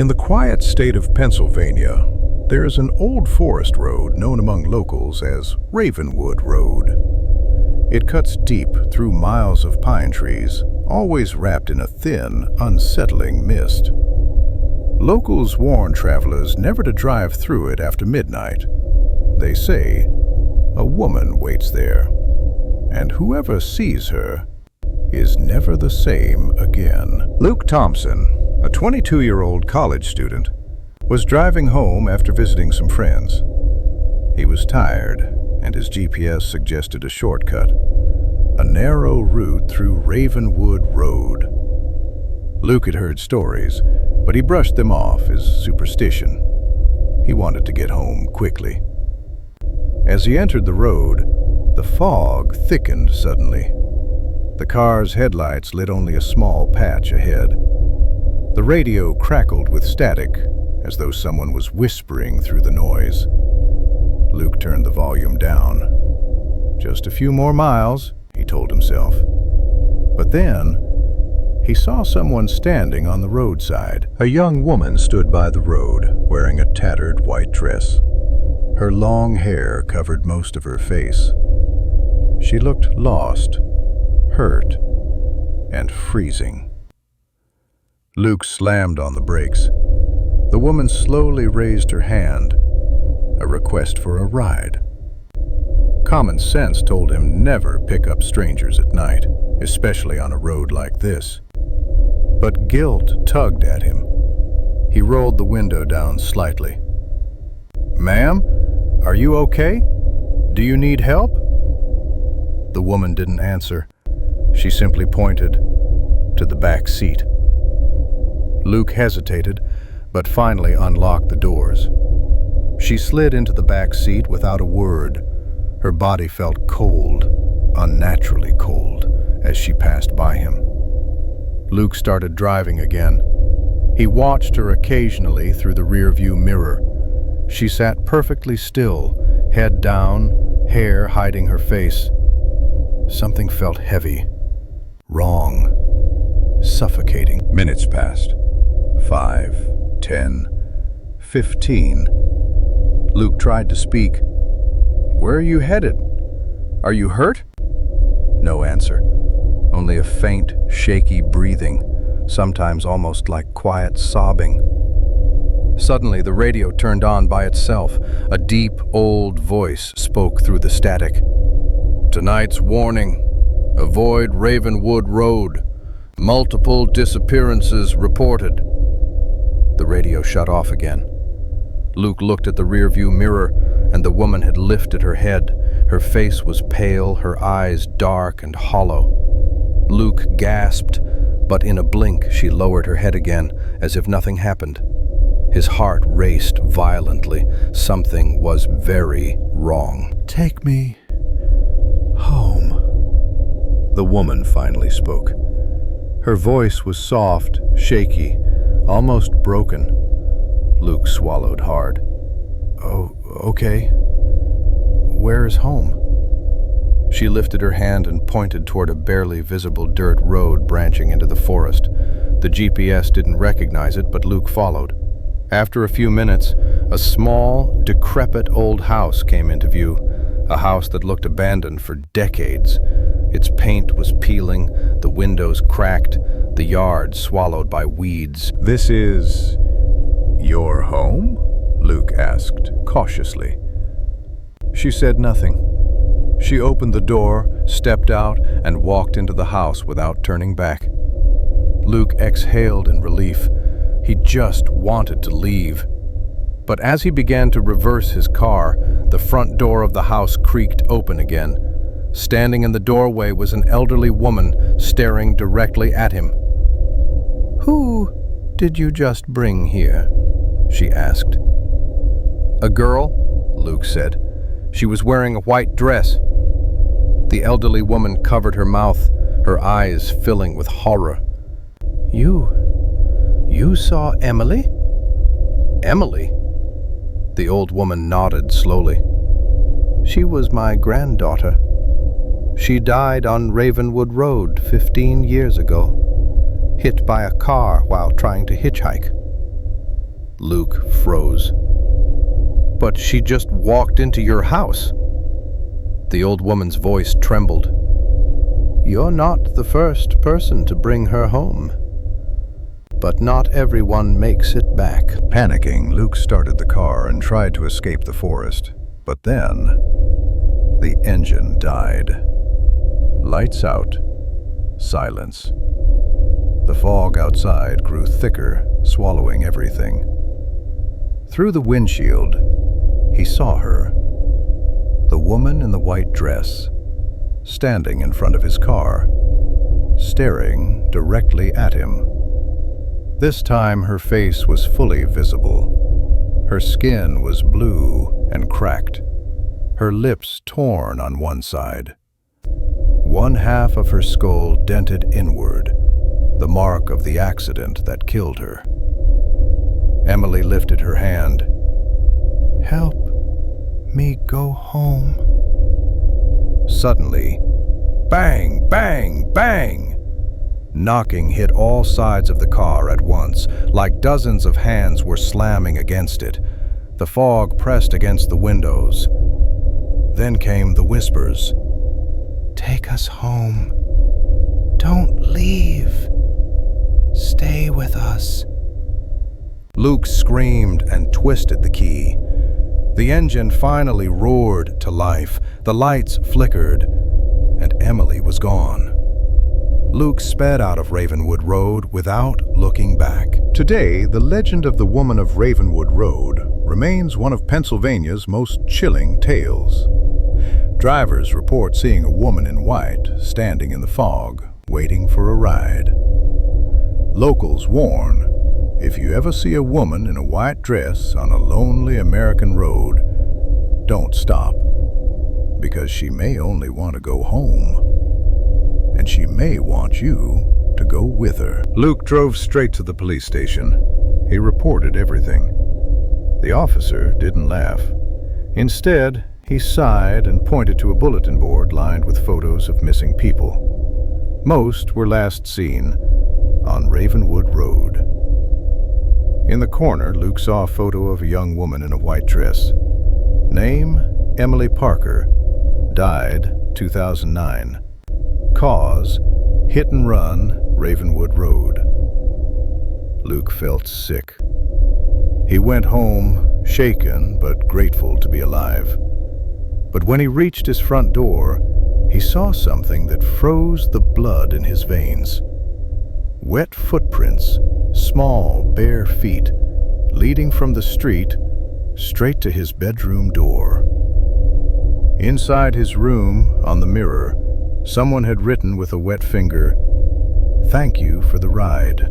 In the quiet state of Pennsylvania, there is an old forest road known among locals as Ravenwood Road. It cuts deep through miles of pine trees, always wrapped in a thin, unsettling mist. Locals warn travelers never to drive through it after midnight. They say a woman waits there, and whoever sees her is never the same again. Luke Thompson, a 22-year-old college student, was driving home after visiting some friends. He was tired, and his GPS suggested a shortcut, a narrow route through Ravenwood Road. Luke had heard stories, but he brushed them off as superstition. He wanted to get home quickly. As he entered the road, the fog thickened suddenly. The car's headlights lit only a small patch ahead. The radio crackled with static, as though someone was whispering through the noise. Luke turned the volume down. Just a few more miles, he told himself. But then, he saw someone standing on the roadside. A young woman stood by the road, wearing a tattered white dress. Her long hair covered most of her face. She looked lost, hurt, and freezing. Luke slammed on the brakes. The woman slowly raised her hand, a request for a ride. Common sense told him never pick up strangers at night, especially on a road like this. But guilt tugged at him. He rolled the window down slightly. "Ma'am, are you okay? Do you need help?" The woman didn't answer. She simply pointed to the back seat. Luke hesitated, but finally unlocked the doors. She slid into the back seat without a word. Her body felt cold, unnaturally cold, as she passed by him. Luke started driving again. He watched her occasionally through the rearview mirror. She sat perfectly still, head down, hair hiding her face. Something felt heavy, wrong, suffocating. Minutes passed. 5, 10, 15. Luke tried to speak. "Where are you headed? Are you hurt?" No answer. Only a faint, shaky breathing, sometimes almost like quiet sobbing. Suddenly, the radio turned on by itself. A deep, old voice spoke through the static. "Tonight's warning. Avoid Ravenwood Road. Multiple disappearances reported." The radio shut off again. Luke looked at the rearview mirror, and the woman had lifted her head. Her face was pale, her eyes dark and hollow. Luke gasped, but in a blink she lowered her head again, as if nothing happened. His heart raced violently. Something was very wrong. "Take me home," the woman finally spoke. Her voice was soft, shaky, almost broken. Luke swallowed hard. "Oh, okay. Where is home?" She lifted her hand and pointed toward a barely visible dirt road branching into the forest. The GPS didn't recognize it, but Luke followed. After a few minutes, a small, decrepit old house came into view, a house that looked abandoned for decades. Its paint was peeling, the windows cracked, the yard swallowed by weeds. "This is your home?" Luke asked, cautiously. She said nothing. She opened the door, stepped out, and walked into the house without turning back. Luke exhaled in relief. He just wanted to leave. But as he began to reverse his car, the front door of the house creaked open again. Standing in the doorway was an elderly woman staring directly at him. "Who did you just bring here?" she asked. "A girl," Luke said. "She was wearing a white dress." The elderly woman covered her mouth, her eyes filling with horror. You saw Emily?" "Emily?" The old woman nodded slowly. "She was my granddaughter. She died on Ravenwood Road 15 years ago, hit by a car while trying to hitchhike." Luke froze. "But she just walked into your house." The old woman's voice trembled. "You're not the first person to bring her home. But not everyone makes it back." Panicking, Luke started the car and tried to escape the forest. But then, the engine died. Lights out. Silence. The fog outside grew thicker, swallowing everything. Through the windshield, he saw her. The woman in the white dress, standing in front of his car, staring directly at him. This time her face was fully visible. Her skin was blue and cracked, her lips torn on one side. One half of her skull dented inward, the mark of the accident that killed her. Emily lifted her hand. "Help me go home." Suddenly, bang, bang, bang! Knocking hit all sides of the car at once, like dozens of hands were slamming against it. The fog pressed against the windows. Then came the whispers. "Take us home. Don't leave. Stay with us." Luke screamed and twisted the key. The engine finally roared to life. The lights flickered, and Emily was gone. Luke sped out of Ravenwood Road without looking back. Today, the legend of the Woman of Ravenwood Road remains one of Pennsylvania's most chilling tales. Drivers report seeing a woman in white standing in the fog, waiting for a ride. Locals warn, if you ever see a woman in a white dress on a lonely American road, don't stop, because she may only want to go home. And she may want you to go with her. Luke drove straight to the police station. He reported everything. The officer didn't laugh. Instead, he sighed and pointed to a bulletin board lined with photos of missing people. Most were last seen on Ravenwood Road. In the corner, Luke saw a photo of a young woman in a white dress. Name, Emily Parker. Died, 2009. Cause, hit and run, Ravenwood Road. Luke felt sick. He went home, shaken but grateful to be alive. But when he reached his front door, he saw something that froze the blood in his veins. Wet footprints, small, bare feet, leading from the street straight to his bedroom door. Inside his room, on the mirror, someone had written with a wet finger, "Thank you for the ride."